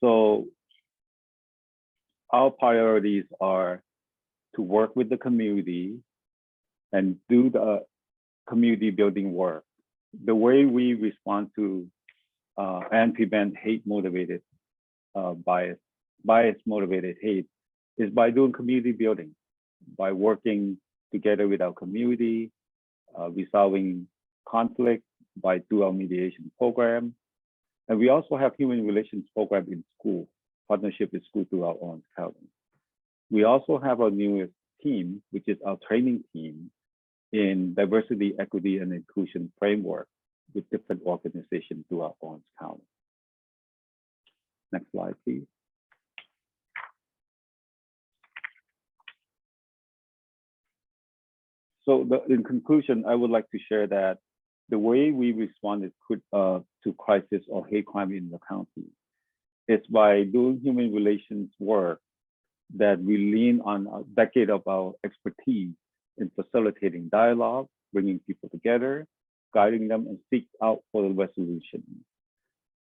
So our priorities are to work with the community and do the community building work. The way we respond to and prevent hate-motivated bias-motivated hate is by doing community building, by working together with our community, resolving conflict through our mediation program. And we also have human relations program in school, partnership with school throughout Orange County. We also have our newest team, which is our training team in diversity, equity, and inclusion framework with different organizations throughout Orange County. Next slide, please. So in conclusion, I would like to share that the way we responded to crisis or hate crime in the county is by doing human relations work that we lean on a decade of our expertise in facilitating dialogue, bringing people together, guiding them, and seek out for the resolution.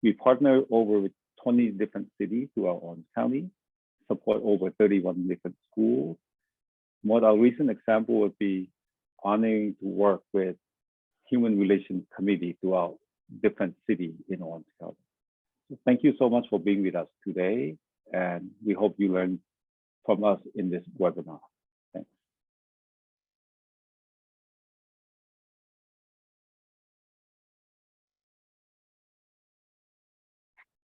We partner over with 20 different cities throughout Orange County, support over 31 different schools. One our recent example would be honoring to work with Human Relations Committee throughout different cities in Orange County. So thank you so much for being with us today, and we hope you learned from us in this webinar. Thanks.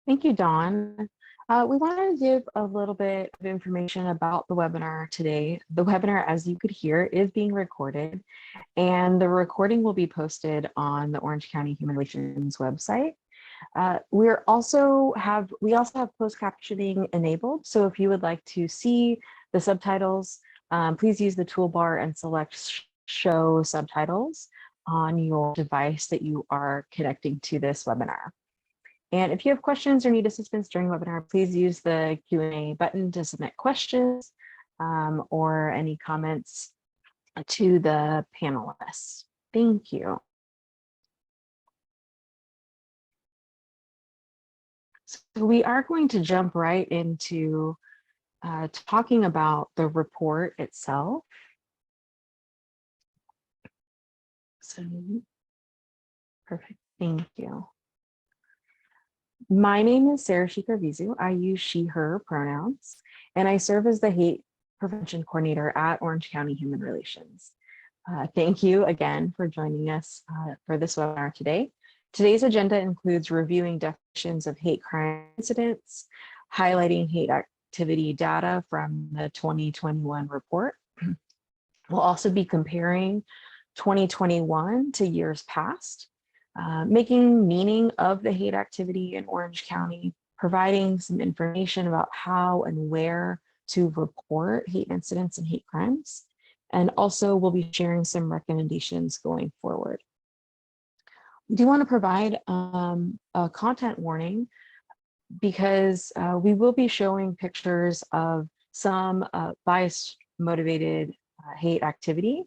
Thank you, Dawn. We wanted to give a little bit of information about the webinar today. The webinar, as you could hear, is being recorded, and the recording will be posted on the Orange County Human Relations website. We also have closed captioning enabled. So if you would like to see the subtitles, please use the toolbar and select show subtitles on your device that you are connecting to this webinar. And if you have questions or need assistance during the webinar, please use the Q&A button to submit questions or any comments to the panelists. Thank you. So we are going to jump right into talking about the report itself. So, perfect, thank you. My name is Sarah Shikavizu. I use she, her pronouns, and I serve as the Hate Prevention Coordinator at Orange County Human Relations. Thank you again for joining us for this webinar today. Today's agenda includes reviewing definitions of hate crime incidents, highlighting hate activity data from the 2021 report. We'll also be comparing 2021 to years past, making meaning of the hate activity in Orange County, providing some information about how and where to report hate incidents and hate crimes. And also we'll be sharing some recommendations going forward. We do want to provide a content warning because we will be showing pictures of some bias-motivated hate activity.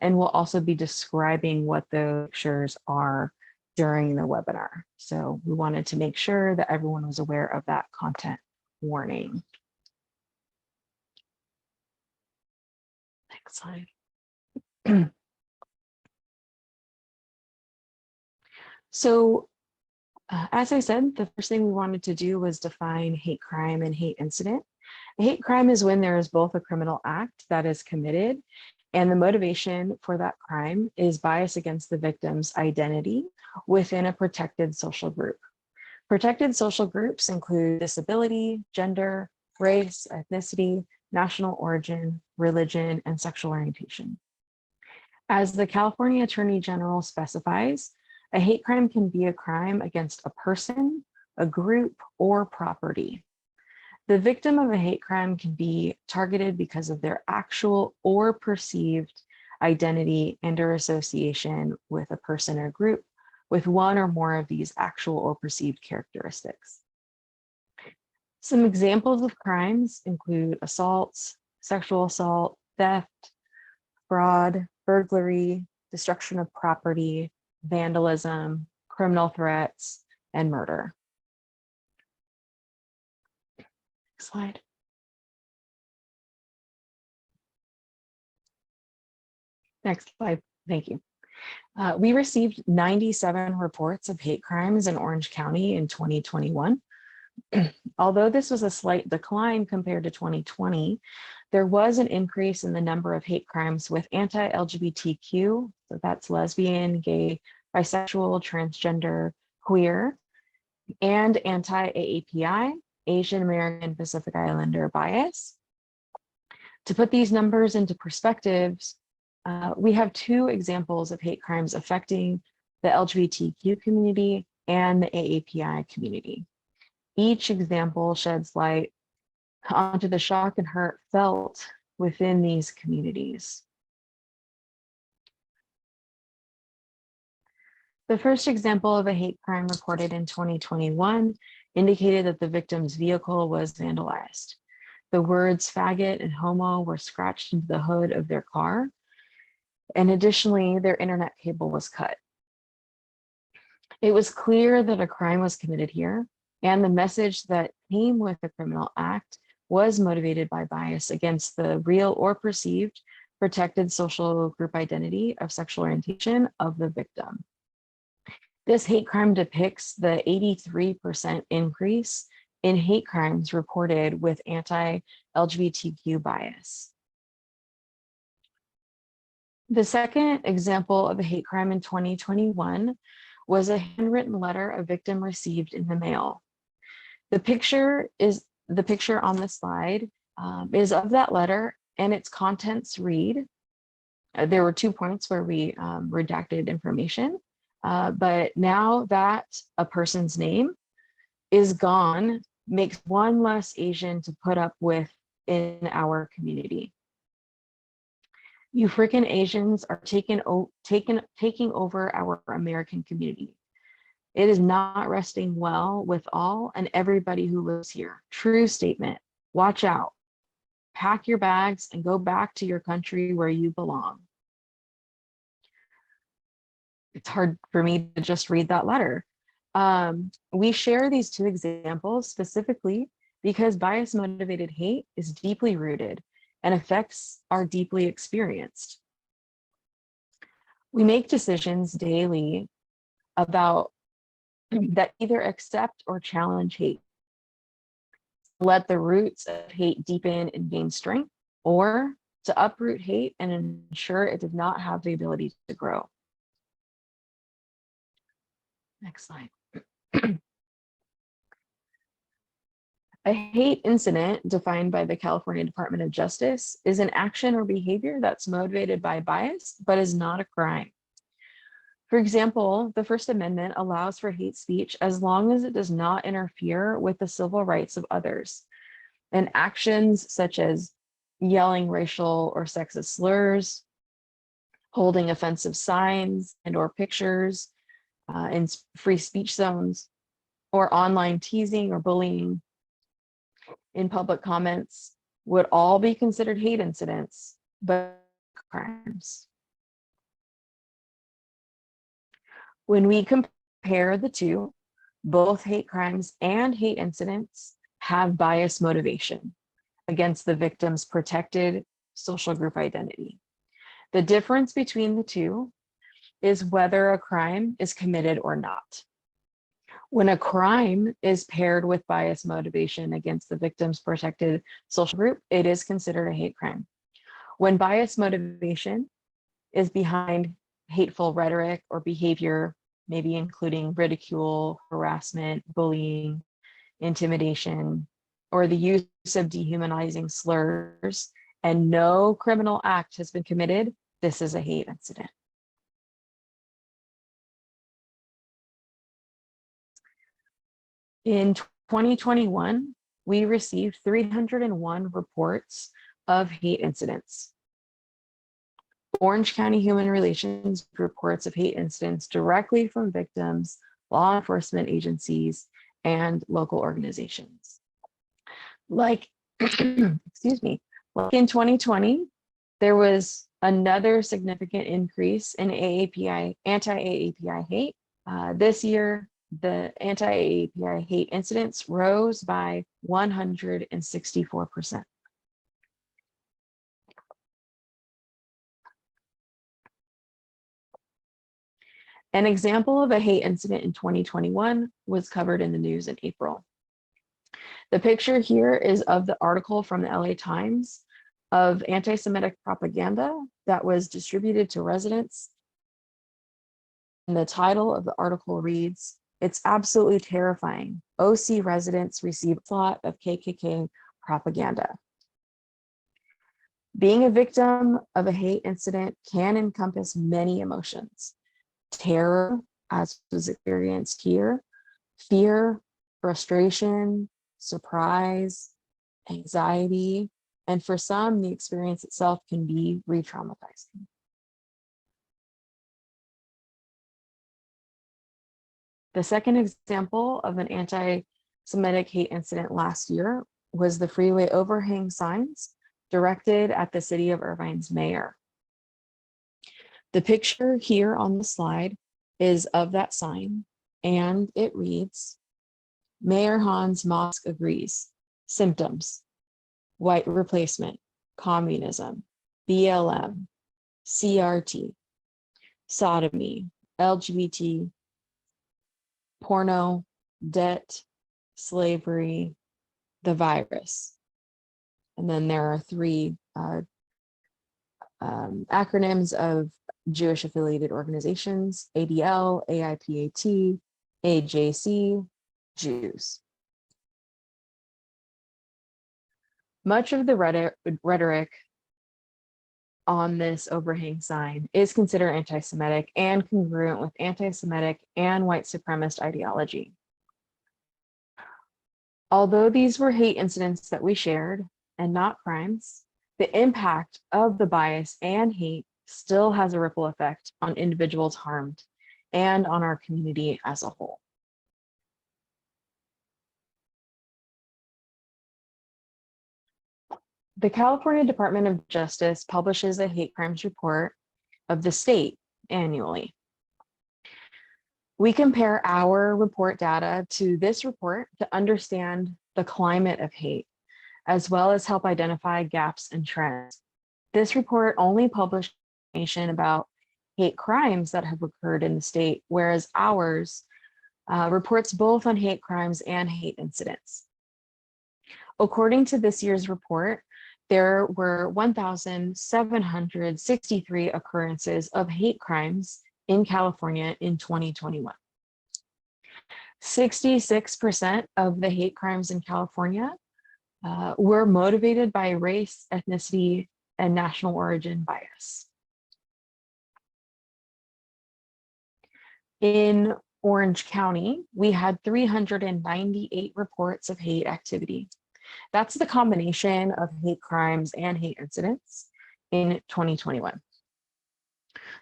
And we'll also be describing what the pictures are during the webinar. So we wanted to make sure that everyone was aware of that content warning. Next slide. So as I said, the first thing we wanted to do was define hate crime and hate incident. A hate crime is when there is both a criminal act that is committed and the motivation for that crime is bias against the victim's identity within a protected social group. Protected social groups include disability, gender, race, ethnicity, national origin, religion, and sexual orientation. As the California Attorney General specifies, a hate crime can be a crime against a person, a group, or property. The victim of a hate crime can be targeted because of their actual or perceived identity and or association with a person or group with one or more of these actual or perceived characteristics. Some examples of crimes include assaults, sexual assault, theft, fraud, burglary, destruction of property, vandalism, criminal threats, and murder. Slide. Next slide. Thank you. We received 97 reports of hate crimes in Orange County in 2021. Although this was a slight decline compared to 2020, there was an increase in the number of hate crimes with anti-LGBTQ, so that's lesbian, gay, bisexual, transgender, queer, and anti-AAPI, Asian American Pacific Islander bias. To put these numbers into perspectives, we have two examples of hate crimes affecting the LGBTQ community and the AAPI community. Each example sheds light onto the shock and hurt felt within these communities. The first example of a hate crime reported in 2021 indicated that the victim's vehicle was vandalized. The words faggot and homo were scratched into the hood of their car, and additionally, their internet cable was cut. It was clear that a crime was committed here, and the message that came with the criminal act was motivated by bias against the real or perceived protected social group identity of sexual orientation of the victim. This hate crime depicts the 83% increase in hate crimes reported with anti-LGBTQ bias. The second example of a hate crime in 2021 was a handwritten letter a victim received in the mail. The picture on the slide is of that letter, and its contents read, there were 2 points where we redacted information, but now that a person's name is gone, makes one less Asian to put up with in our community. You freaking Asians are taking over our American community. It is not resting well with all and everybody who lives here. True statement. Watch out. Pack your bags and go back to your country where you belong. It's hard for me to just read that letter. We share these two examples specifically because bias-motivated hate is deeply rooted and effects are deeply experienced. We make decisions daily about that either accept or challenge hate, let the roots of hate deepen and gain strength, or to uproot hate and ensure it does not have the ability to grow. Next slide. A hate incident defined by the California Department of Justice is an action or behavior that's motivated by bias, but is not a crime. For example, the First Amendment allows for hate speech as long as it does not interfere with the civil rights of others. And actions such as yelling racial or sexist slurs, holding offensive signs and or pictures in free speech zones, or online teasing or bullying in public comments would all be considered hate incidents, but crimes. When we compare the two, both hate crimes and hate incidents have bias motivation against the victim's protected social group identity. The difference between the two is whether a crime is committed or not. When a crime is paired with bias motivation against the victim's protected social group, it is considered a hate crime. When bias motivation is behind hateful rhetoric or behavior, maybe including ridicule, harassment, bullying, intimidation, or the use of dehumanizing slurs, and no criminal act has been committed, this is a hate incident. In 2021, we received 301 reports of hate incidents. Orange County Human Relations reports of hate incidents directly from victims, law enforcement agencies, and local organizations. Like, excuse me, like in 2020, there was another significant increase in AAPI, anti-AAPI hate. This year, the anti-AAPI hate incidents rose by 164%. An example of a hate incident in 2021 was covered in the news in April. The picture here is of the article from the LA Times of anti-Semitic propaganda that was distributed to residents. And the title of the article reads, "It's absolutely terrifying. OC residents receive a lot of KKK propaganda." Being a victim of a hate incident can encompass many emotions. Terror, as was experienced here, fear, frustration, surprise, anxiety, and for some, the experience itself can be re-traumatizing. The second example of an anti-Semitic hate incident last year was the freeway overhang signs directed at the city of Irvine's mayor. The picture here on the slide is of that sign, and it reads, "Mayor Hans Mosque agrees. Symptoms: white replacement, communism, BLM, CRT, sodomy, LGBT, porno, debt, slavery, the virus." And then there are three acronyms of Jewish affiliated organizations: ADL, AIPAT, AJC, Jews. Much of the rhetoric on this overhang sign is considered anti-Semitic and congruent with anti-Semitic and white supremacist ideology. Although these were hate incidents that we shared and not crimes, the impact of the bias and hate still has a ripple effect on individuals harmed and on our community as a whole. The California Department of Justice publishes a hate crimes report of the state annually. We compare our report data to this report to understand the climate of hate, as well as help identify gaps and trends. This report only published information about hate crimes that have occurred in the state, whereas ours reports both on hate crimes and hate incidents. According to this year's report, there were 1,763 occurrences of hate crimes in California in 2021. 66% of the hate crimes in California were motivated by race, ethnicity, and national origin bias. In Orange County, we had 398 reports of hate activity. That's the combination of hate crimes and hate incidents in 2021.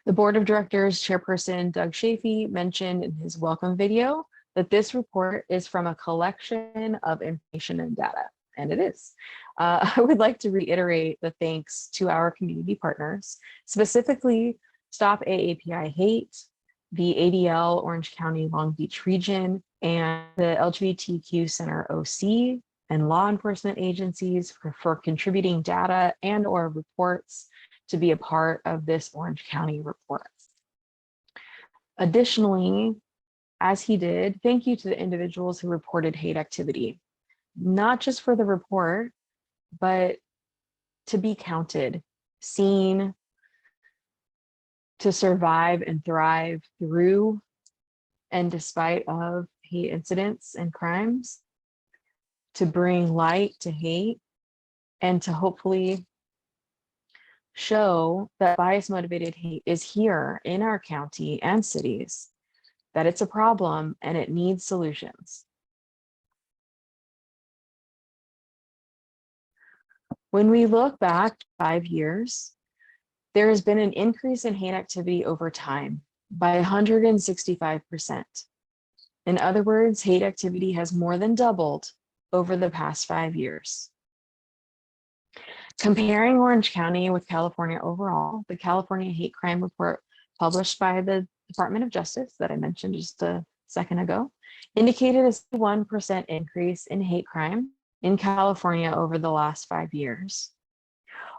The board of directors chairperson Doug Chafee mentioned in his welcome video that this report is from a collection of information and data, and it is. I would like to reiterate the thanks to our community partners, specifically Stop AAPI Hate, the ADL Orange County Long Beach region, and the LGBTQ Center OC, and law enforcement agencies for contributing data and or reports to be a part of this Orange County report. Additionally, as he did, thank you to the individuals who reported hate activity, not just for the report, but to be counted, seen, to survive and thrive through and despite of hate incidents and crimes, to bring light to hate, and to hopefully show that bias-motivated hate is here in our county and cities, that it's a problem and it needs solutions. When we look back 5 years, there has been an increase in hate activity over time by 165%. In other words, hate activity has more than doubled over the past 5 years. Comparing Orange County with California overall, the California Hate Crime Report published by the Department of Justice that I mentioned just a second ago, indicated a 1% increase in hate crime in California over the last 5 years,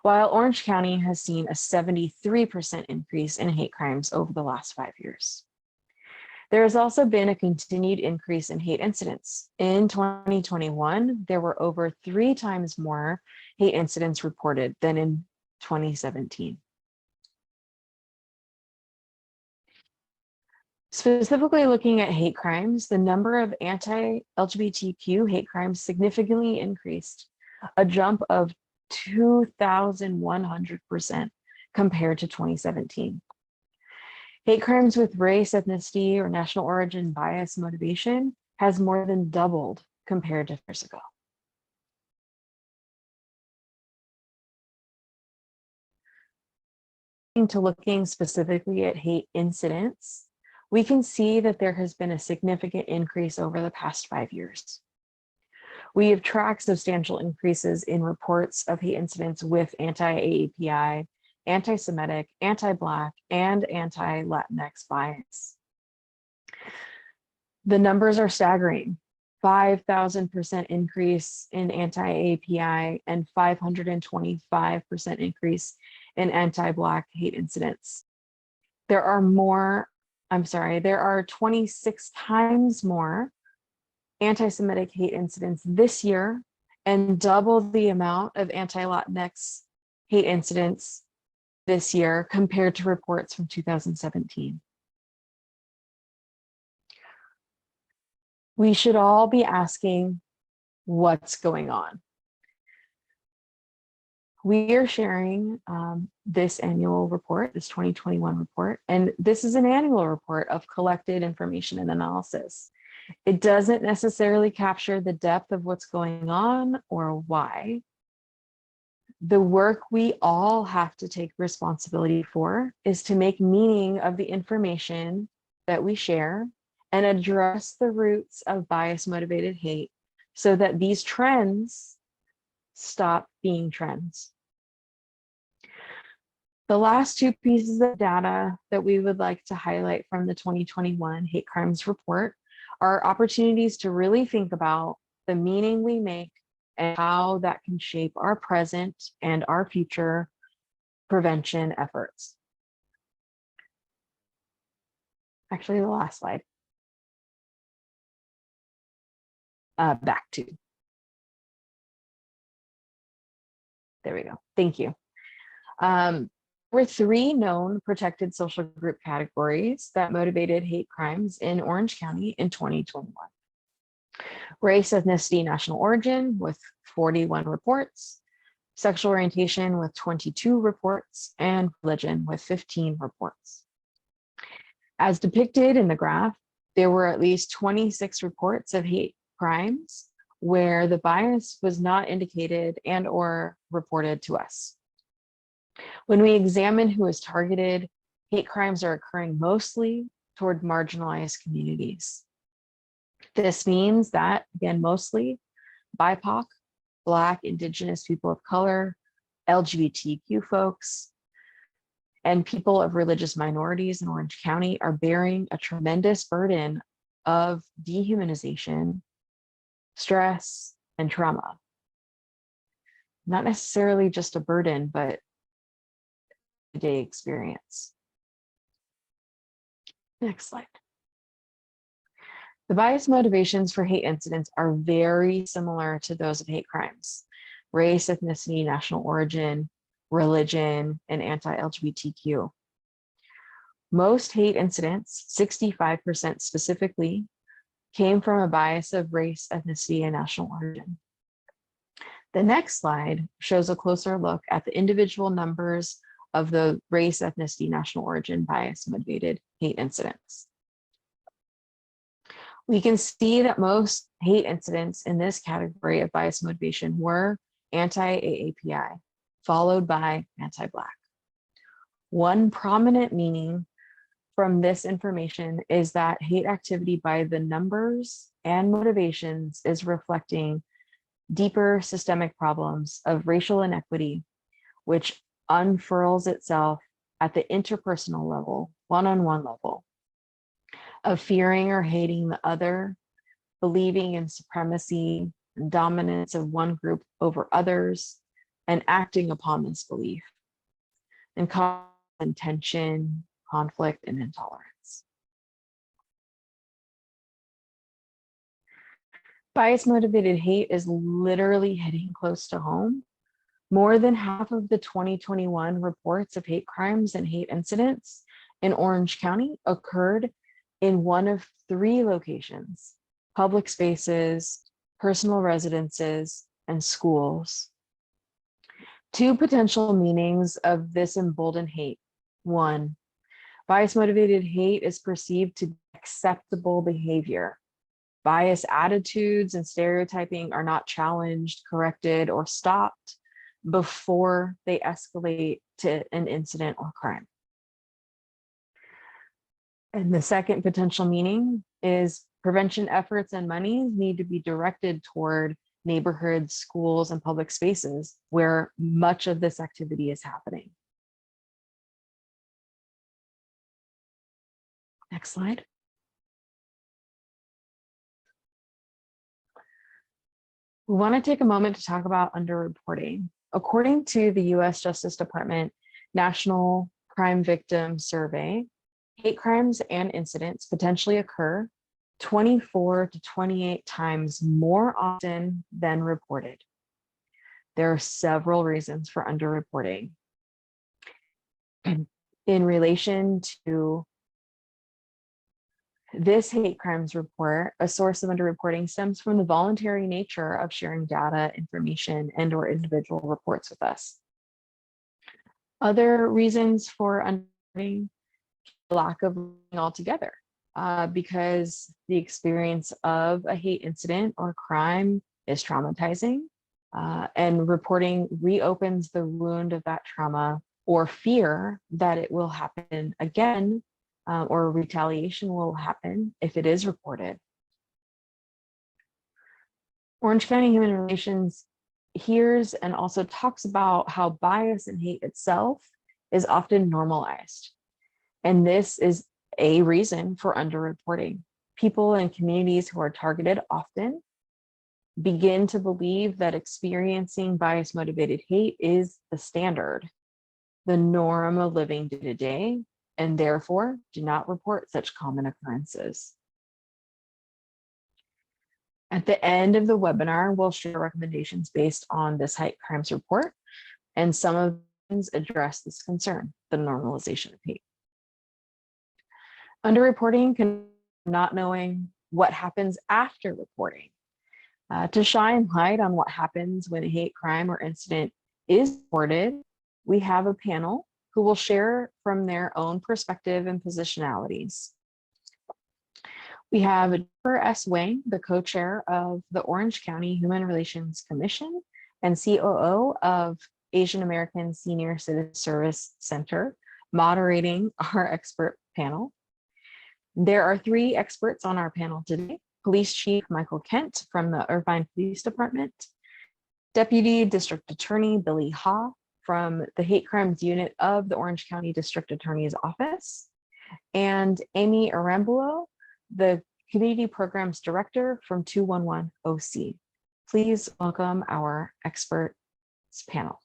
while Orange County has seen a 73% increase in hate crimes over the last 5 years. There has also been a continued increase in hate incidents. In 2021, there were over 3 times more hate incidents reported than in 2017. Specifically looking at hate crimes, the number of anti-LGBTQ hate crimes significantly increased, a jump of 2,100% compared to 2017. Hate crimes with race, ethnicity, or national origin bias motivation has more than doubled compared to years ago. To looking specifically at hate incidents, we can see that there has been a significant increase over the past 5 years. We have tracked substantial increases in reports of hate incidents with anti-AAPI, anti-Semitic, anti-Black, and anti-Latinx bias. The numbers are staggering. 5,000% increase in anti-AAPI and 525% increase in anti-Black hate incidents. There are 26 times more anti-Semitic hate incidents this year and double the amount of anti-Latinx hate incidents this year compared to reports from 2017. We should all be asking, what's going on? We are sharing this annual report, this 2021 report, and this is an annual report of collected information and analysis. It doesn't necessarily capture the depth of what's going on or why. The work we all have to take responsibility for is to make meaning of the information that we share and address the roots of bias-motivated hate so that these trends stop being trends. The last 2 pieces of data that we would like to highlight from the 2021 Hate Crimes Report are opportunities to really think about the meaning we make and how that can shape our present and our future prevention efforts. Actually, the last slide. Back to. There we go. Thank you. There were 3 known protected social group categories that motivated hate crimes in Orange County in 2021. Race, ethnicity, national origin with 41 reports, sexual orientation with 22 reports, and religion with 15 reports. As depicted in the graph, there were at least 26 reports of hate crimes where the bias was not indicated and or reported to us. When we examine who is targeted, hate crimes are occurring mostly toward marginalized communities. This means that, again, mostly BIPOC, Black, Indigenous people of color, LGBTQ folks, and people of religious minorities in Orange County are bearing a tremendous burden of dehumanization, stress, and trauma. Not necessarily just a burden, but a day experience. Next slide. The bias motivations for hate incidents are very similar to those of hate crimes: race, ethnicity, national origin, religion, and anti-LGBTQ. Most hate incidents, 65% specifically, came from a bias of race, ethnicity, and national origin. The next slide shows a closer look at the individual numbers of the race, ethnicity, national origin bias motivated hate incidents. We can see that most hate incidents in this category of bias motivation were anti-AAPI, followed by anti-Black. One prominent meaning from this information is that hate activity by the numbers and motivations is reflecting deeper systemic problems of racial inequity, which unfurls itself at the interpersonal level, one-on-one level. of fearing or hating the other, believing in supremacy and dominance of one group over others, and acting upon this belief, and causing tension, conflict, and intolerance. Bias-motivated hate is literally hitting close to home. More than half of the 2021 reports of hate crimes and hate incidents in Orange County occurred in one of three locations: public spaces, personal residences, and schools. Two potential meanings of this emboldened hate. One, bias-motivated hate is perceived to be acceptable behavior. Bias attitudes and stereotyping are not challenged, corrected, or stopped before they escalate to an incident or crime. And the second potential meaning is prevention efforts and money need to be directed toward neighborhoods, schools, and public spaces where much of this activity is happening. Next slide. We want to take a moment to talk about underreporting. According to the US Justice Department National Crime Victim Survey, hate crimes and incidents potentially occur 24 to 28 times more often than reported. There are several reasons for underreporting. In relation to this hate crimes report, a source of underreporting stems from the voluntary nature of sharing data, information, and/or individual reports with us. Other reasons for underreporting: lack of learning altogether, because the experience of a hate incident or crime is traumatizing, and reporting reopens the wound of that trauma or fear that it will happen again, or retaliation will happen if it is reported. Orange County Human Relations hears and also talks about how bias and hate itself is often normalized. And this is a reason for underreporting. People in communities who are targeted often begin to believe that experiencing bias-motivated hate is the standard, the norm of living day to day, and therefore do not report such common occurrences. At the end of the webinar, we'll share recommendations based on this hate crimes report, and some of them address this concern, the normalization of hate. Underreporting can not knowing what happens after reporting. To shine light on what happens when a hate crime or incident is reported, we have a panel who will share from their own perspective and positionalities. We have Jennifer S. Wang, the co-chair of the Orange County Human Relations Commission and COO of Asian American Senior Citizen Service Center, moderating our expert panel. There are three experts on our panel today: Police Chief Michael Kent from the Irvine Police Department, Deputy District Attorney Billy Ha from the Hate Crimes Unit of the Orange County District Attorney's Office, and Amy Arambulo, the Community Programs Director from 211 OC. Please welcome our experts panel.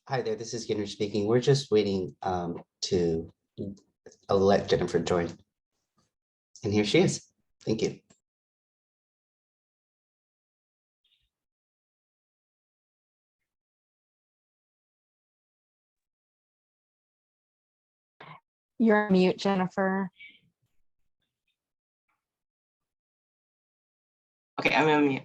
Hi there, this is Ginner speaking. We're just waiting to let Jennifer join. And here she is. Thank you. You're on mute, Jennifer. Okay, I'm on mute.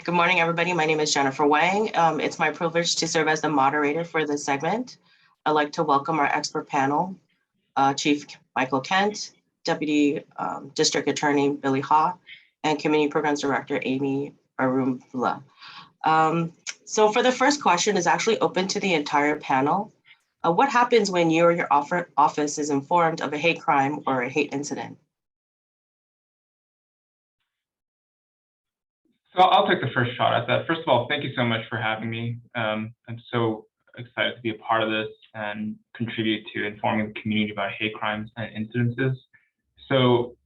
Good morning, everybody. My name is Jennifer Wang. It's my privilege to serve as the moderator for this segment. I'd like to welcome our expert panel, Chief Michael Kent, Deputy District Attorney Billy Ha, and Community Programs Director Amy Arumbula. So for the first question, is actually open to the entire panel. What happens when you or your office is informed of a hate crime or a hate incident? So I'll take the first shot at that. First of all, thank you so much for having me. I'm so excited to be a part of this and contribute to informing the community about hate crimes and incidences. So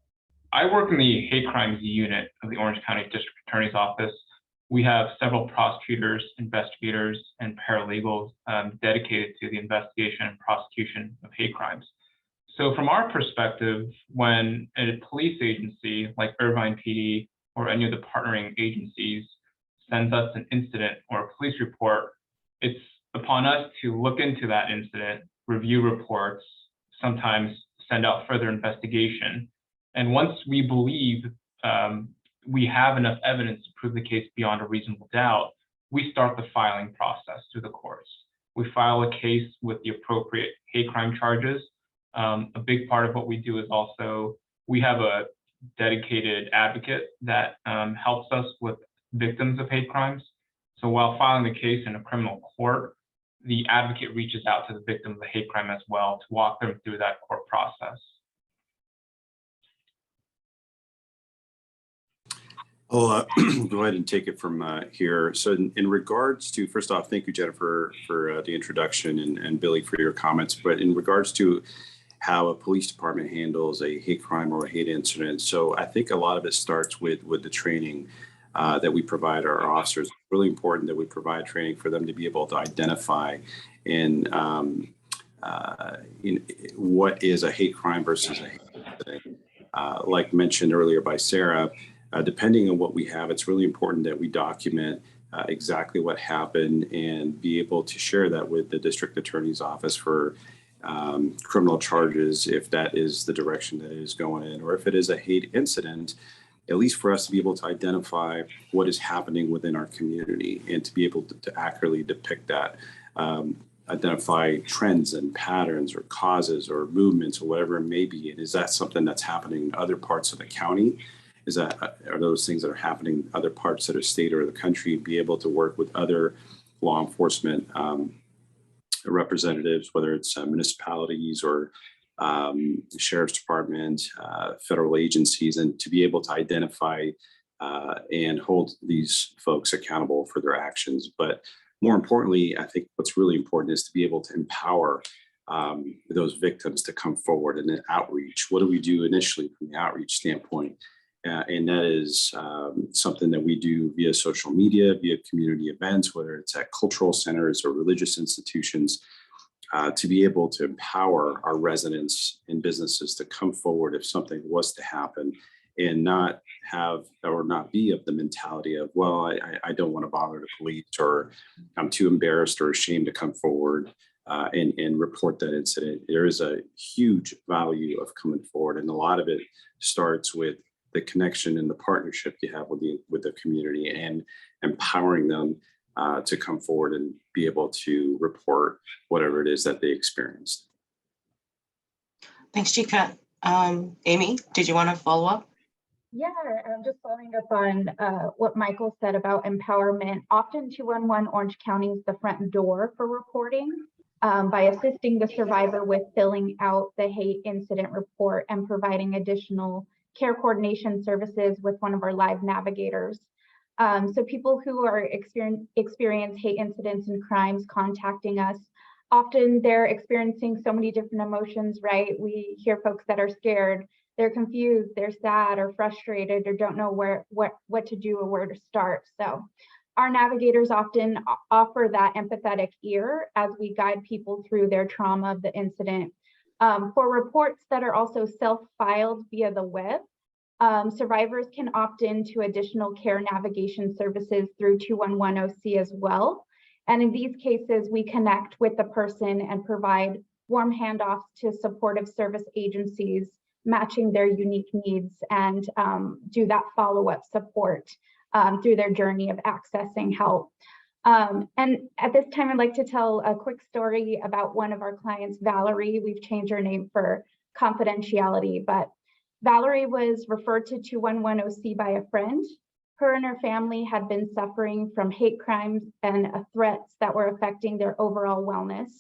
I work in the hate crimes unit of the Orange County District Attorney's Office. We have several prosecutors, investigators, and paralegals dedicated to the investigation and prosecution of hate crimes. So from our perspective, when a police agency like Irvine PD or any of the partnering agencies sends us an incident or a police report, it's upon us to look into that incident, review reports, sometimes send out further investigation. And once we believe we have enough evidence to prove the case beyond a reasonable doubt, we start the filing process through the courts. We file a case with the appropriate hate crime charges. A big part of what we do is also, we have a dedicated advocate that helps us with victims of hate crimes. So while filing the case in a criminal court, the advocate reaches out to the victim of the hate crime as well to walk them through that court process. I'll go ahead and take it from here. So in regards to, first off, thank you, Jennifer, for the introduction, and Billy for your comments. But in regards to how a police department handles a hate crime or a hate incident, so I think a lot of it starts with the training that we provide our officers. It's really important that we provide training for them to be able to identify in what is a hate crime versus a hate incident. Like mentioned earlier by Sarah, depending on what we have, it's really important that we document exactly what happened and be able to share that with the district attorney's office for criminal charges, if that is the direction that it is going in, or if it is a hate incident, at least for us to be able to identify what is happening within our community and to be able to accurately depict that, identify trends and patterns or causes or movements or whatever it may be. And is that something that's happening in other parts of the county? Are those things that are happening in other parts of the state or the country? Be able to work with other law enforcement representatives, whether it's municipalities or sheriff's department, federal agencies, and to be able to identify and hold these folks accountable for their actions. But more importantly, I think what's really important is to be able to empower those victims to come forward in an outreach. What do we do initially from the outreach standpoint? And that is something that we do via social media, via community events, whether it's at cultural centers or religious institutions, to be able to empower our residents and businesses to come forward if something was to happen, and not have or not be of the mentality of, well, I don't want to bother the police, or I'm too embarrassed or ashamed to come forward and report that incident. There is a huge value of coming forward, and a lot of it starts with the connection and the partnership you have with the community, and empowering them to come forward and be able to report whatever it is that they experienced. Thanks, Chica. Amy, did you want to follow up? Yeah, I'm just following up on what Michael said about empowerment. Often 211 Orange County is the front door for reporting by assisting the survivor with filling out the hate incident report and providing additional care coordination services with one of our live navigators. So people who are experience hate incidents and crimes contacting us, often they're experiencing so many different emotions, right? We hear folks that are scared, they're confused, they're sad or frustrated, or don't know what to do or where to start. So our navigators often offer that empathetic ear as we guide people through their trauma of the incident. For reports that are also self-filed via the web, survivors can opt into additional care navigation services through 211OC as well. And in these cases, we connect with the person and provide warm handoffs to supportive service agencies, matching their unique needs, and do that follow-up support through their journey of accessing help. And at this time, I'd like to tell a quick story about one of our clients, Valerie. We've changed her name for confidentiality, but Valerie was referred to 211OC by a friend. Her and her family had been suffering from hate crimes and threats that were affecting their overall wellness.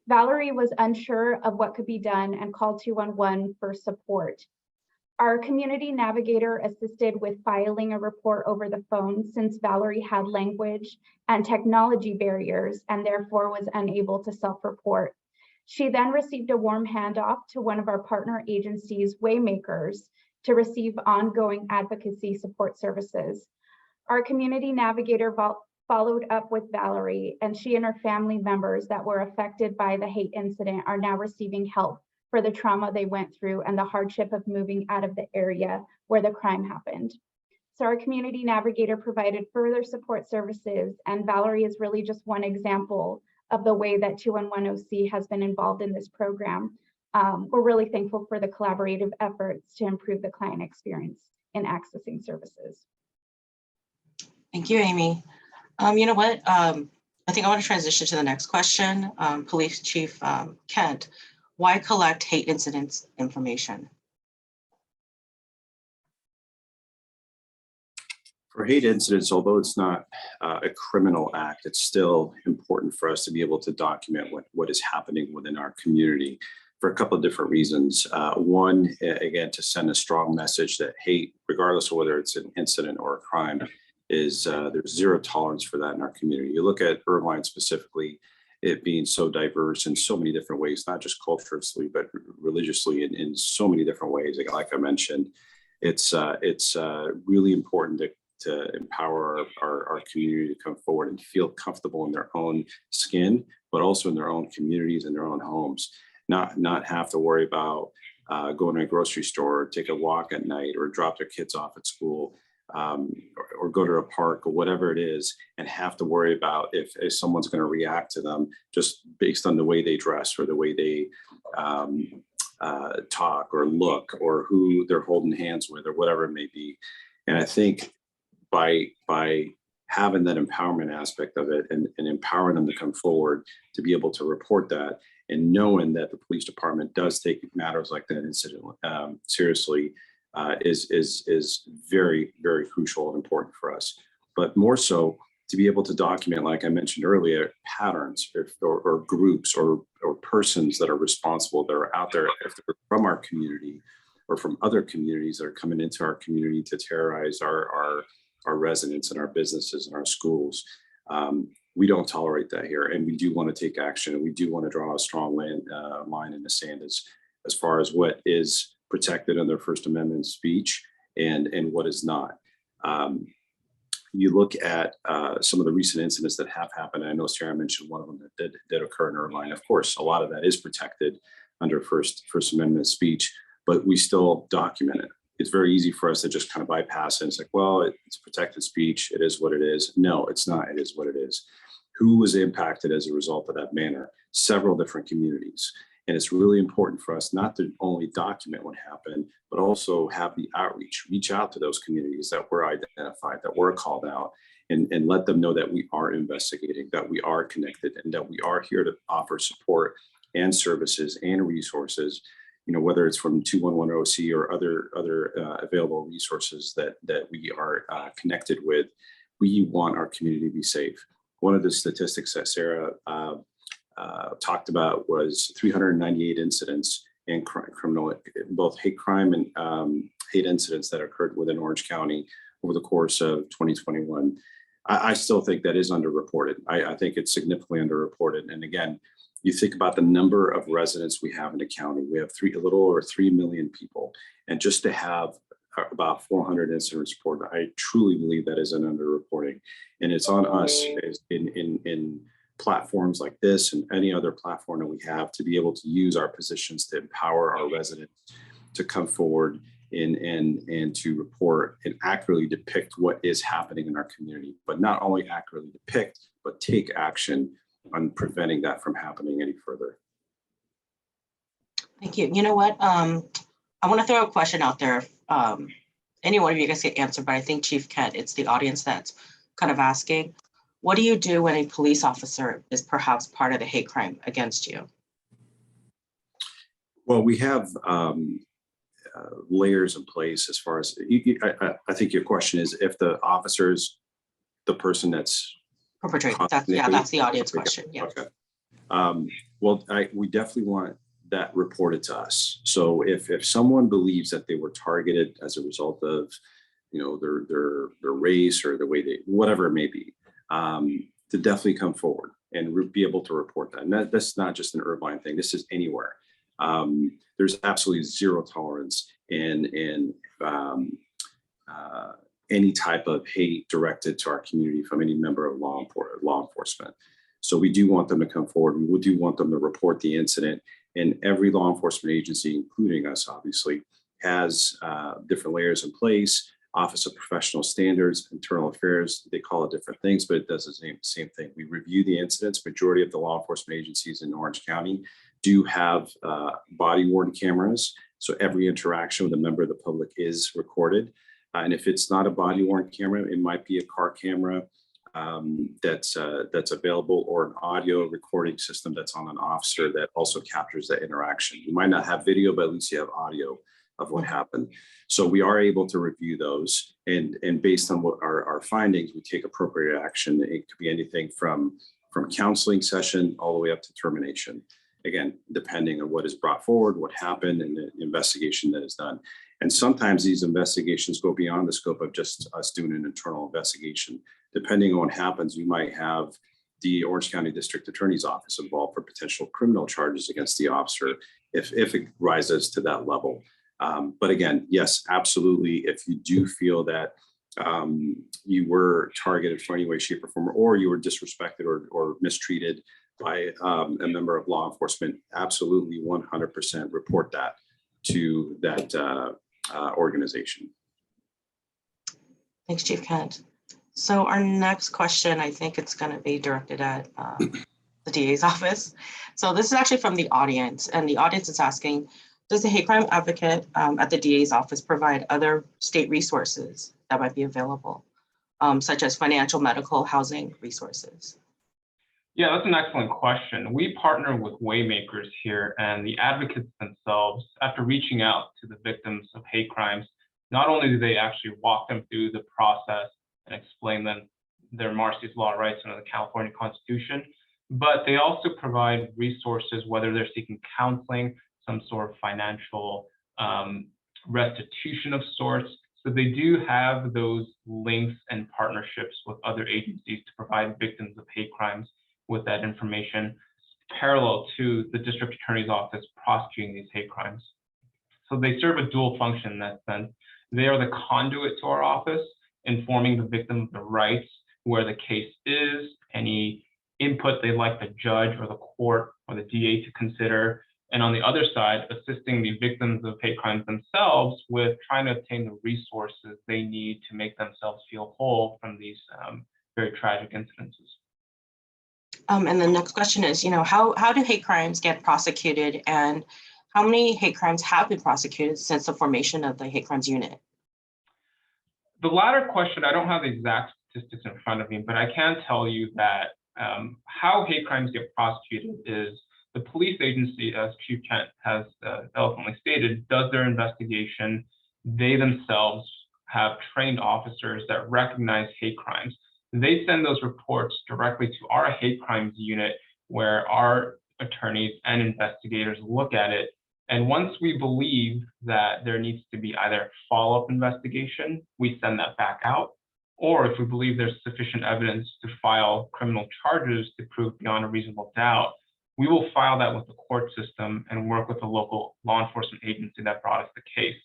Valerie was unsure of what could be done and called 211 for support. Our community navigator assisted with filing a report over the phone since Valerie had language and technology barriers and therefore was unable to self-report. She then received a warm handoff to one of our partner agencies, Waymakers, to receive ongoing advocacy support services. Our community navigator followed up with Valerie, and she and her family members that were affected by the hate incident are now receiving help for the trauma they went through and the hardship of moving out of the area where the crime happened. So our community navigator provided further support services, and Valerie is really just one example of the way that 211OC has been involved in this program. We're really thankful for the collaborative efforts to improve the client experience in accessing services. Thank you, Amy. You know what? I think I want to transition to the next question. Police Chief Kent, why collect hate incidents information? For hate incidents, although it's not a criminal act, it's still important for us to be able to document what is happening within our community for a couple of different reasons. One, again, to send a strong message that hate, regardless of whether it's an incident or a crime, is there's zero tolerance for that in our community. You look at Irvine specifically, it being so diverse in so many different ways, not just culturally, but religiously in so many different ways. Like I mentioned, it's really important to empower our community to come forward and feel comfortable in their own skin, but also in their own communities and their own homes. Not have to worry about going to a grocery store, or take a walk at night, or drop their kids off at school, or go to a park or whatever it is, and have to worry about if someone's going to react to them just based on the way they dress or the way they talk or look or who they're holding hands with or whatever it may be. And I think by having that empowerment aspect of it and empowering them to come forward to be able to report that, and knowing that the police department does take matters like that incident seriously, is very, very crucial and important for us. But more so to be able to document, like I mentioned earlier, patterns or groups or persons that are responsible, that are out there, if they're from our community or from other communities that are coming into our community to terrorize our residents and our businesses and our schools. We don't tolerate that here, and we do want to take action, and we do want to draw a strong line in the sand as far as what is protected under First Amendment speech and what is not. You look at some of the recent incidents that have happened. I know Sarah mentioned one of them that did occur in Irvine. Of course, a lot of that is protected under First Amendment speech, but we still document it. It's very easy for us to just kind of bypass it. It's like, well, it's protected speech. It is what it is. No, it's not. It is what it is. Who was impacted as a result of that manner? Several different communities. And it's really important for us not to only document what happened, but also have the outreach, reach out to those communities that were identified, that were called out, and let them know that we are investigating, that we are connected, and that we are here to offer support and services and resources, whether it's from 211OC or other available resources that we are connected with. We want our community to be safe. One of the statistics that Sarah talked about was 398 incidents in criminal, both hate crime and hate incidents that occurred within Orange County over the course of 2021. I still think that is underreported. I think it's significantly underreported. And again, you think about the number of residents we have in the county. We have a little over 3 million people. And just to have about 400 incidents reported, I truly believe that is an underreporting. And it's on us in platforms like this and any other platform that we have to be able to use our positions to empower our residents to come forward and to report and accurately depict what is happening in our community, but not only accurately depict, but take action on preventing that from happening any further. Thank you. You know what? I want to throw a question out there. Any one of you guys can answer, but I think Chief Kent, it's the audience that's kind of asking. What do you do when a police officer is perhaps part of the hate crime against you? Well, we have layers in place as far as, I think your question is if the officer's the person that's perpetrating. That's the audience question. Yeah. Okay. Well, we definitely want that report it to us. So if someone believes that they were targeted as a result of, their race or the way they, whatever it may be, to definitely come forward and be able to report that. And that's not just an Irvine thing. This is anywhere. There's absolutely zero tolerance in any type of hate directed to our community from any member of law enforcement. So we do want them to come forward. We do want them to report the incident. And every law enforcement agency, including us, obviously, has different layers in place. Office of Professional Standards, Internal Affairs, they call it different things, but it does the same thing. We review the incidents. Majority of the law enforcement agencies in Orange County do have body-worn cameras. So every interaction with a member of the public is recorded. And if it's not a body-worn camera, it might be a car camera that's available, or an audio recording system that's on an officer that also captures that interaction. You might not have video, but at least you have audio of what happened. So we are able to review those, and based on what our findings, we take appropriate action. It could be anything from a counseling session all the way up to termination. Again, depending on what is brought forward, what happened, and the investigation that is done. And sometimes these investigations go beyond the scope of just us doing an internal investigation. Depending on what happens, you might have the Orange County District Attorney's Office involved for potential criminal charges against the officer if it rises to that level. But again, yes, absolutely. If you do feel that you were targeted for any way, shape, or form, or you were disrespected or mistreated by a member of law enforcement, absolutely 100% report that to that organization. Thanks, Chief Kent. So our next question, I think it's going to be directed at the DA's office. So this is actually from the audience, and the audience is asking, does the hate crime advocate at the DA's office provide other state resources that might be available, such as financial, medical, housing resources? Yeah, that's an excellent question. We partner with Waymakers here, and the advocates themselves, after reaching out to the victims of hate crimes, not only do they actually walk them through the process and explain them their Marsy's Law rights under the California Constitution, but they also provide resources, whether they're seeking counseling, some sort of financial restitution of sorts. So they do have those links and partnerships with other agencies to provide victims of hate crimes with that information, parallel to the district attorney's office prosecuting these hate crimes. So they serve a dual function in that sense. They are the conduit to our office, informing the victim of the rights, where the case is, any input they'd like the judge or the court or the DA to consider. And on the other side, assisting the victims of hate crimes themselves with trying to obtain the resources they need to make themselves feel whole from these very tragic incidences. And the next question is, how do hate crimes get prosecuted, and how many hate crimes have been prosecuted since the formation of the hate crimes unit? The latter question, I don't have the exact statistics in front of me, but I can tell you that how hate crimes get prosecuted is the police agency, as Chief Kent has eloquently stated, does their investigation. They themselves have trained officers that recognize hate crimes. They send those reports directly to our hate crimes unit, where our attorneys and investigators look at it. And once we believe that there needs to be either follow-up investigation, we send that back out. Or if we believe there's sufficient evidence to file criminal charges to prove beyond a reasonable doubt, we will file that with the court system and work with the local law enforcement agency that brought us the case.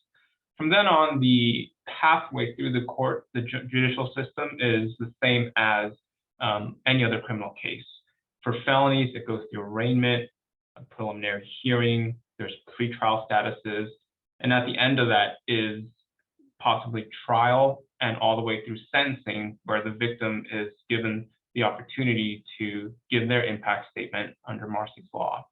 From then on, the pathway through the court, the judicial system, is the same as any other criminal case. For felonies, it goes through arraignment, a preliminary hearing, there's pretrial statuses, and at the end of that is possibly trial and all the way through sentencing, where the victim is given the opportunity to give their impact statement under Marsy's Law.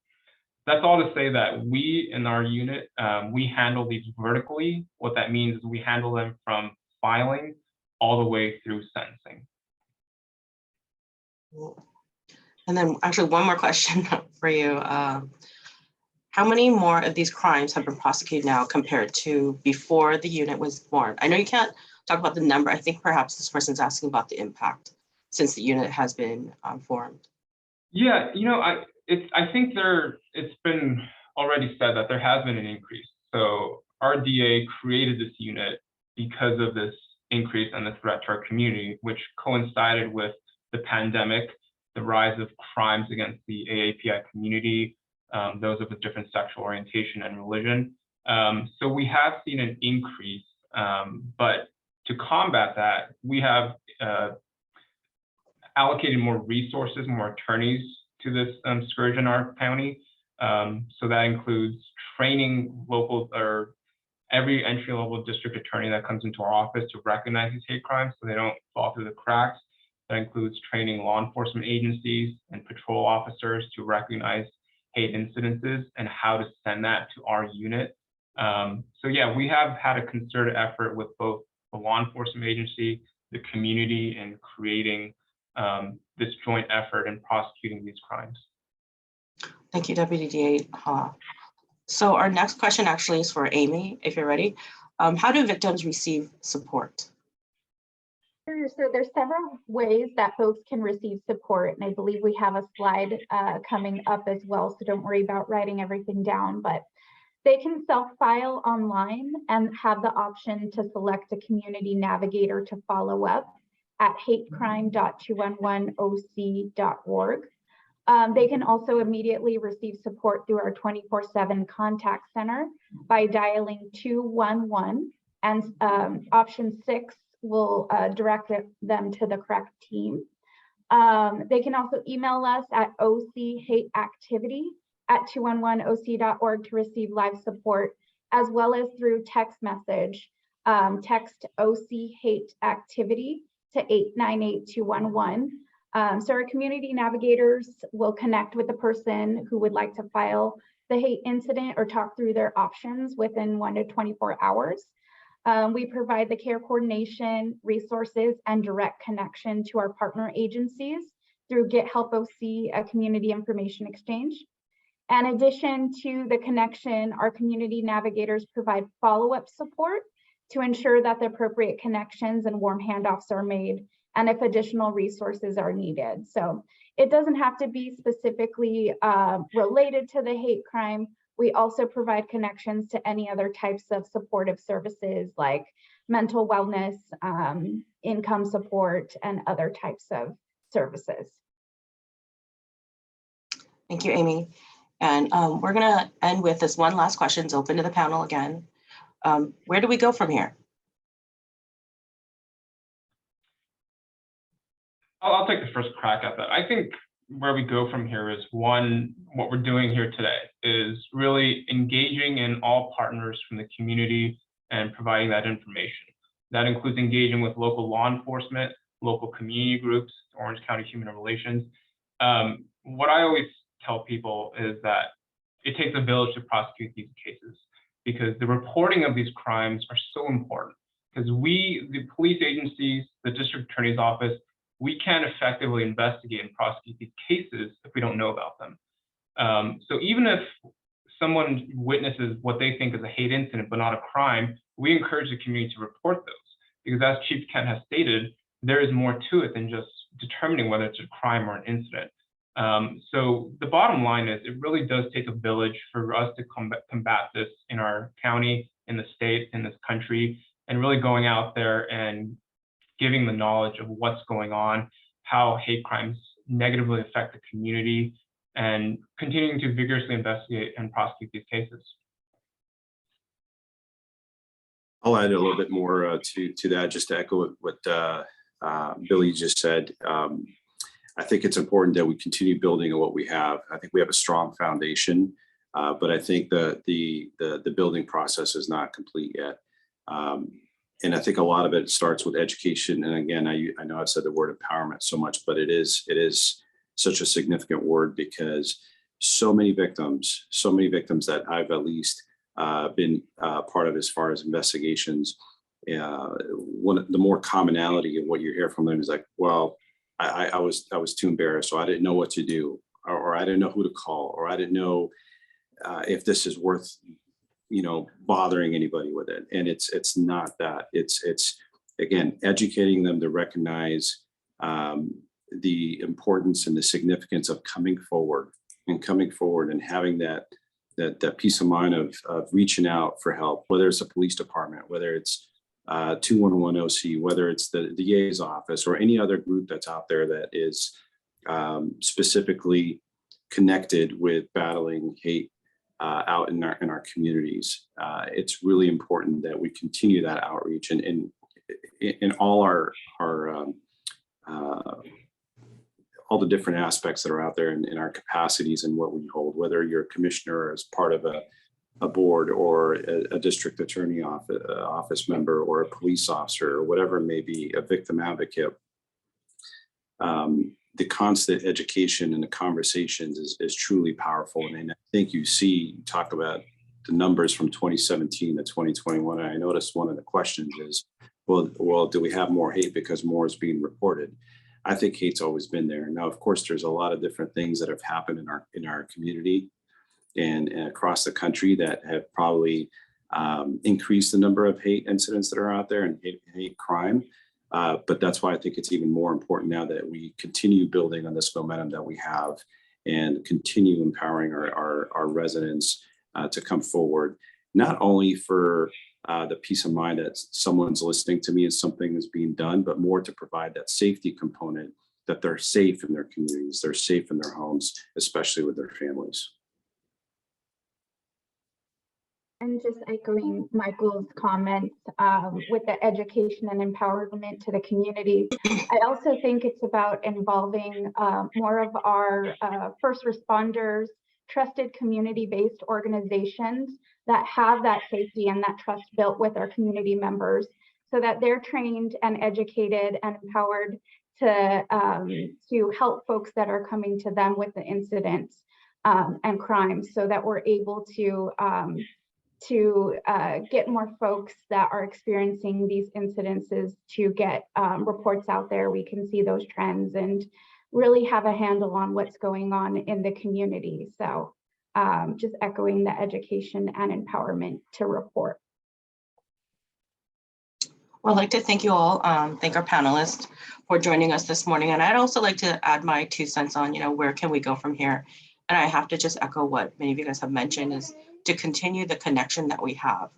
That's all to say that we in our unit, we handle these vertically. What that means is we handle them from filing all the way through sentencing. And then actually one more question for you. How many more of these crimes have been prosecuted now compared to before the unit was formed? I know you can't talk about the number. I think perhaps this person's asking about the impact since the unit has been formed. Yeah, I think it's been already said that there has been an increase. So our DA created this unit because of this increase and the threat to our community, which coincided with the pandemic, the rise of crimes against the AAPI community, those of a different sexual orientation and religion. So we have seen an increase, but to combat that, we have allocated more resources, more attorneys to this scourge in our county. So that includes training local or every entry-level district attorney that comes into our office to recognize these hate crimes so they don't fall through the cracks. That includes training law enforcement agencies and patrol officers to recognize hate incidences and how to send that to our unit. So yeah, we have had a concerted effort with both the law enforcement agency, the community, in creating this joint effort in prosecuting these crimes. Thank you, Deputy DA Ha. So our next question actually is for Amy, if you're ready. How do victims receive support? Sure. So there's several ways that folks can receive support, and I believe we have a slide coming up as well, so don't worry about writing everything down, but they can self-file online and have the option to select a community navigator to follow up at hatecrime.211oc.org. They can also immediately receive support through our 24/7 contact center by dialing 211, and option 6 will direct them to the correct team. They can also email us at ochateactivity@211oc.org to receive live support, as well as through text message. Text OC Hate Activity to 898-211. So our community navigators will connect with the person who would like to file the hate incident or talk through their options within 1 to 24 hours. We provide the care coordination, resources, and direct connection to our partner agencies through Get Help OC, a community information exchange. In addition to the connection, our community navigators provide follow-up support to ensure that the appropriate connections and warm handoffs are made, and if additional resources are needed. So it doesn't have to be specifically related to the hate crime. We also provide connections to any other types of supportive services like mental wellness, income support, and other types of services. Thank you, Amy. And we're gonna end with this one last question. It's open to the panel again. Where do we go from here? I'll take the first crack at that. I think where we go from here is, one, what we're doing here today is really engaging in all partners from the community and providing that information. That includes engaging with local law enforcement, local community groups, Orange County Human Relations. What I always tell people is that it takes a village to prosecute these cases, because the reporting of these crimes are so important. Because we, the police agencies, the district attorney's office, we can't effectively investigate and prosecute these cases if we don't know about them. So even if someone witnesses what they think is a hate incident but not a crime, we encourage the community to report those, because as Chief Kent has stated, there is more to it than just determining whether it's a crime or an incident. So the bottom line is, it really does take a village for us to combat this in our county, in the state, in this country, and really going out there and giving the knowledge of what's going on, how hate crimes negatively affect the community, and continuing to vigorously investigate and prosecute these cases. I'll add a little bit more to that, just to echo what Billy just said. I think it's important that we continue building on what we have. I think we have a strong foundation, but I think the building process is not complete yet. And I think a lot of it starts with education. And again, I know I've said the word empowerment so much, but it is such a significant word, because so many victims that I've at least been part of as far as investigations, the more commonality of what you hear from them is like, well, I was too embarrassed, or I didn't know what to do, or I didn't know who to call, or I didn't know if this is worth bothering anybody with it. And it's not that. It's again, educating them to recognize the importance and the significance of coming forward and having that that peace of mind of reaching out for help, whether it's a police department, whether it's 211 OC, whether it's the DA's office or any other group that's out there that is specifically connected with battling hate out in our communities. It's really important that we continue that outreach and in all our all the different aspects that are out there in our capacities and what we hold, whether you're a commissioner or as part of a board or a district attorney office member or a police officer or whatever it may be, a victim advocate. The constant education and the conversations is truly powerful. And I think you talk about the numbers from 2017 to 2021. And I noticed one of the questions is, well, do we have more hate because more is being reported? I think hate's always been there. Now, of course, there's a lot of different things that have happened in our community and across the country that have probably increased the number of hate incidents that are out there and hate crime. But that's why I think it's even more important now that we continue building on this momentum that we have and continue empowering our residents to come forward, not only for the peace of mind that someone's listening to me and something is being done, but more to provide that safety component that they're safe in their communities, they're safe in their homes, especially with their families. And just echoing Michael's comments with the education and empowerment to the community, I also think it's about involving more of our first responders, trusted community-based organizations that have that safety and that trust built with our community members so that they're trained and educated and empowered to help folks that are coming to them with the incidents and crimes so that we're able to get more folks that are experiencing these incidences to get reports out there. We can see those trends and really have a handle on what's going on in the community. So just echoing the education and empowerment to report. Well, I'd like to thank you all, thank our panelists for joining us this morning. And I'd also like to add my 2 cents on, where can we go from here? And I have to just echo what many of you guys have mentioned is to continue the connection that we have,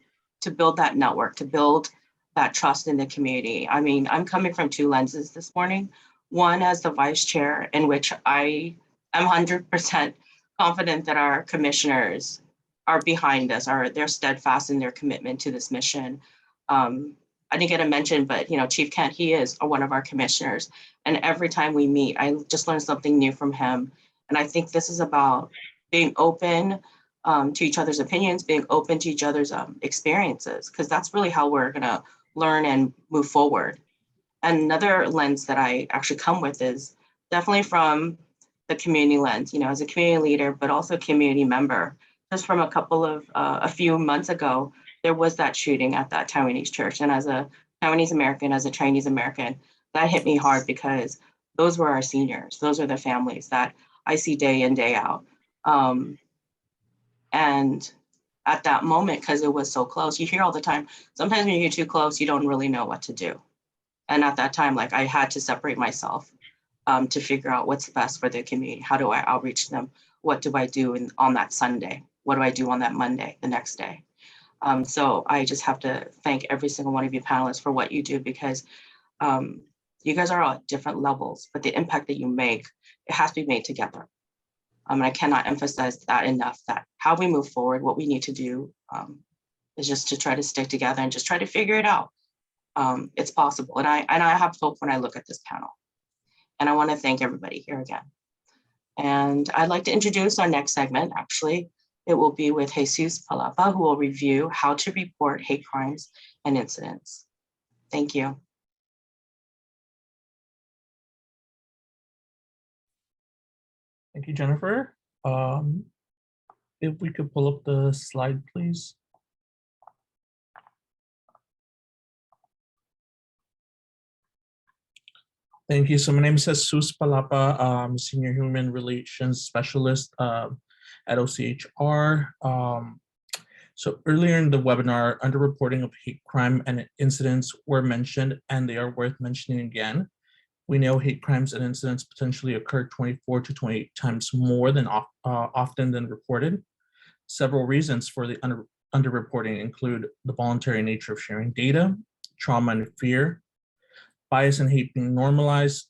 to build that network, to build that trust in the community. I mean, I'm coming from 2 lenses this morning. One as the vice chair, in which I am 100% confident that our commissioners are behind us, they're steadfast in their commitment to this mission. I didn't get a mention, but Chief Kent, he is one of our commissioners. And every time we meet, I just learn something new from him. And I think this is about being open to each other's opinions, being open to each other's experiences, because that's really how we're gonna learn and move forward. And another lens that I actually come with is definitely from the community lens, as a community leader, but also a community member. Just from a few months ago, there was that shooting at that Taiwanese church. And as a Taiwanese American, as a Chinese American, that hit me hard because those were our seniors. Those are the families that I see day in, day out. And at that moment, because it was so close, you hear all the time, sometimes when you get too close, you don't really know what to do. And at that time, I had to separate myself to figure out what's best for the community. How do I outreach them? What do I do on that Sunday? What do I do on that Monday, the next day? So I just have to thank every single one of you panelists for what you do, because you guys are all at different levels, but the impact that you make, it has to be made together. And I cannot emphasize that enough, that how we move forward, what we need to do is just to try to stick together and just try to figure it out. It's possible. And I have hope when I look at this panel. And I want to thank everybody here again. And I'd like to introduce our next segment. Actually, it will be with Jesus Palapa, who will review how to report hate crimes and incidents. Thank you. Thank you, Jennifer. If we could pull up the slide, please. Thank you. So my name is Jesus Palapa. I'm a Senior Human Relations Specialist at OCHR. So earlier in the webinar, underreporting of hate crime and incidents were mentioned, and they are worth mentioning again. We know hate crimes and incidents potentially occur 24 to 28 times more than often than reported. Several reasons for the underreporting include the voluntary nature of sharing data, trauma and fear, bias and hate being normalized,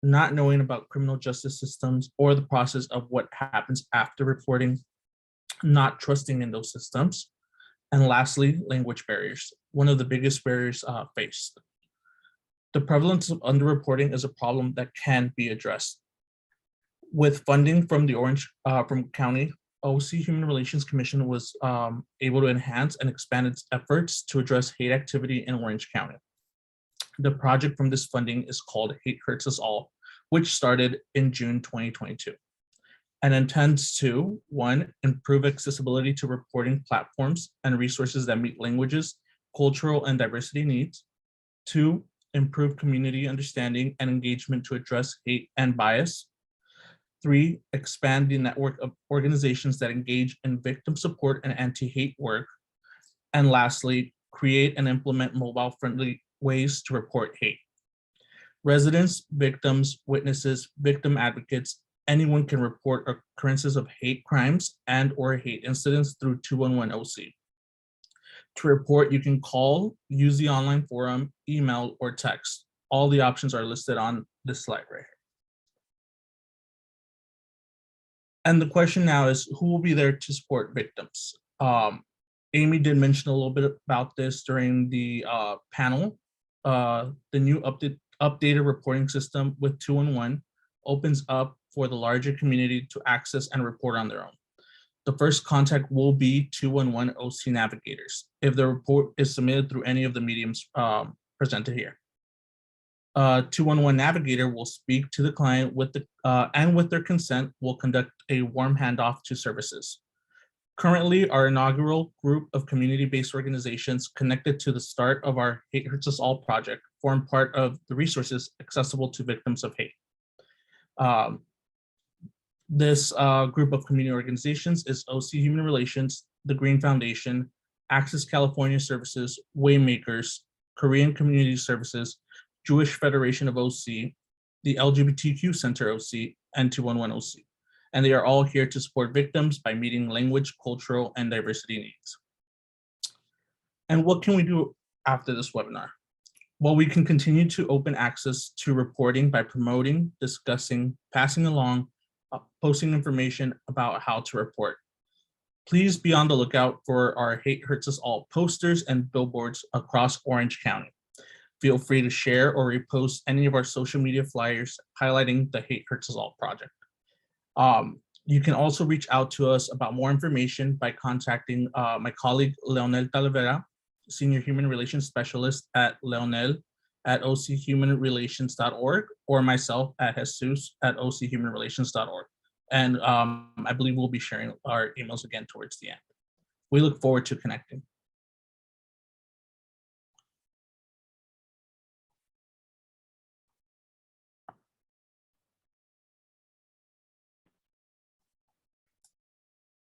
not knowing about criminal justice systems or the process of what happens after reporting, not trusting in those systems, and lastly, language barriers, one of the biggest barriers faced. The prevalence of underreporting is a problem that can be addressed. With funding from the from County, OC Human Relations Commission was able to enhance and expand its efforts to address hate activity in Orange County. The project from this funding is called Hate Hurts Us All, which started in June 2022 and intends to, 1, improve accessibility to reporting platforms and resources that meet languages, cultural, and diversity needs. 2, improve community understanding and engagement to address hate and bias. 3, expand the network of organizations that engage in victim support and anti-hate work. And lastly, create and implement mobile-friendly ways to report hate. Residents, victims, witnesses, victim advocates, anyone can report occurrences of hate crimes and/or hate incidents through 211 OC. To report, you can call, use the online forum, email, or text. All the options are listed on this slide right here. And the question now is, who will be there to support victims? Amy did mention a little bit about this during the panel. The new updated reporting system with 211 opens up for the larger community to access and report on their own. The first contact will be 211 OC navigators if the report is submitted through any of the mediums presented here. 211 navigator will speak to the client with the and with their consent will conduct a warm handoff to services. Currently, our inaugural group of community-based organizations connected to the start of our Hate Hurts Us All project form part of the resources accessible to victims of hate. This group of community organizations is OC Human Relations, the Green Foundation, Access California Services, Waymakers, Korean Community Services, Jewish Federation of OC, the LGBTQ Center OC, and 211 OC. And they are all here to support victims by meeting language, cultural, and diversity needs. And what can we do after this webinar? Well, we can continue to open access to reporting by promoting, discussing, passing along, posting information about how to report. Please be on the lookout for our Hate Hurts Us All posters and billboards across Orange County. Feel free to share or repost any of our social media flyers highlighting the Hate Hurts Us All project. You can also reach out to us about more information by contacting my colleague, Leonel Talavera, Senior Human Relations Specialist at leonel@ochumanrelations.org, or myself at jesus@ochumanrelations.org. And I believe we'll be sharing our emails again towards the end. We look forward to connecting.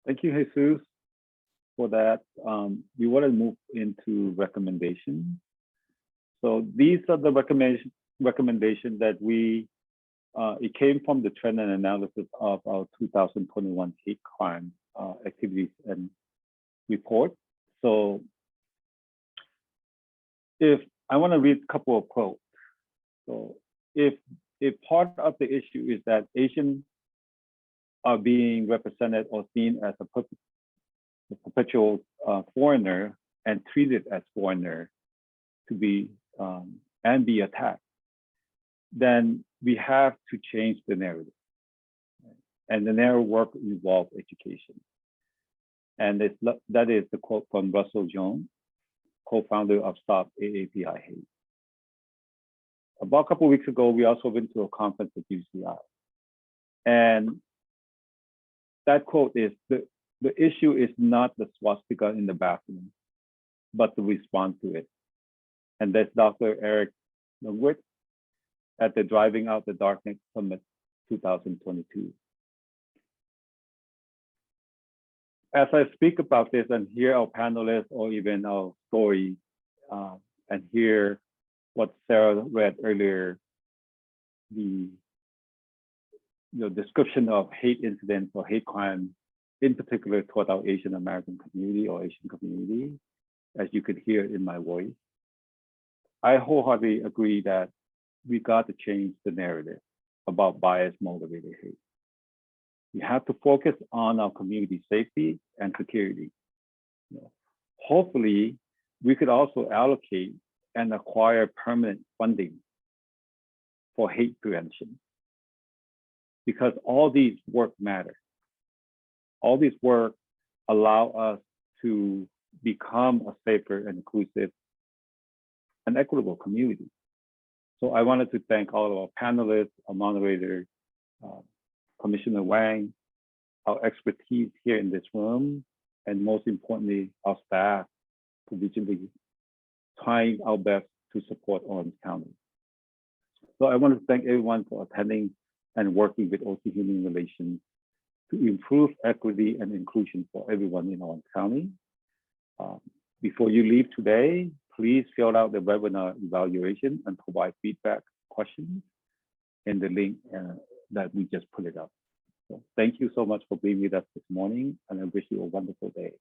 Thank you, Jesus, for that. We want to move into recommendations. So these are the recommendations that it came from the trend and analysis of our 2021 hate crime activities and report. So if I want to read a couple of quotes. So if part of the issue is that Asians are being represented or seen as a perpetual foreigner and treated as foreigner to be and be attacked, then we have to change the narrative. And the narrative work involves education. And that is the quote from Russell Jones, co-founder of Stop AAPI Hate. About a couple of weeks ago, we also went to a conference at UCI. And that quote is, the issue is not the swastika in the bathroom, but the response to it. And that's Dr. Eric Lungwit at the Driving Out the Darkness Summit 2022. As I speak about this and hear our panelists or even our story and hear what Sarah read earlier, the description of hate incidents or hate crime in particular toward our Asian American community or Asian community, as you could hear in my voice. I wholeheartedly agree that we got to change the narrative about bias motivated hate. We have to focus on our community safety and security. Hopefully, we could also allocate and acquire permanent funding for hate prevention, because all these work matter. All these work allow us to become a safer and inclusive and equitable community. So I wanted to thank all of our panelists, our moderator, Commissioner Wang, our expertise here in this room, and most importantly, our staff for diligently trying our best to support Orange County. So I want to thank everyone for attending and working with OC Human Relations to improve equity and inclusion for everyone in Orange County. Before you leave today, please fill out the webinar evaluation and provide feedback questions in the link that we just put it up. So thank you so much for being with us this morning, and I wish you a wonderful day.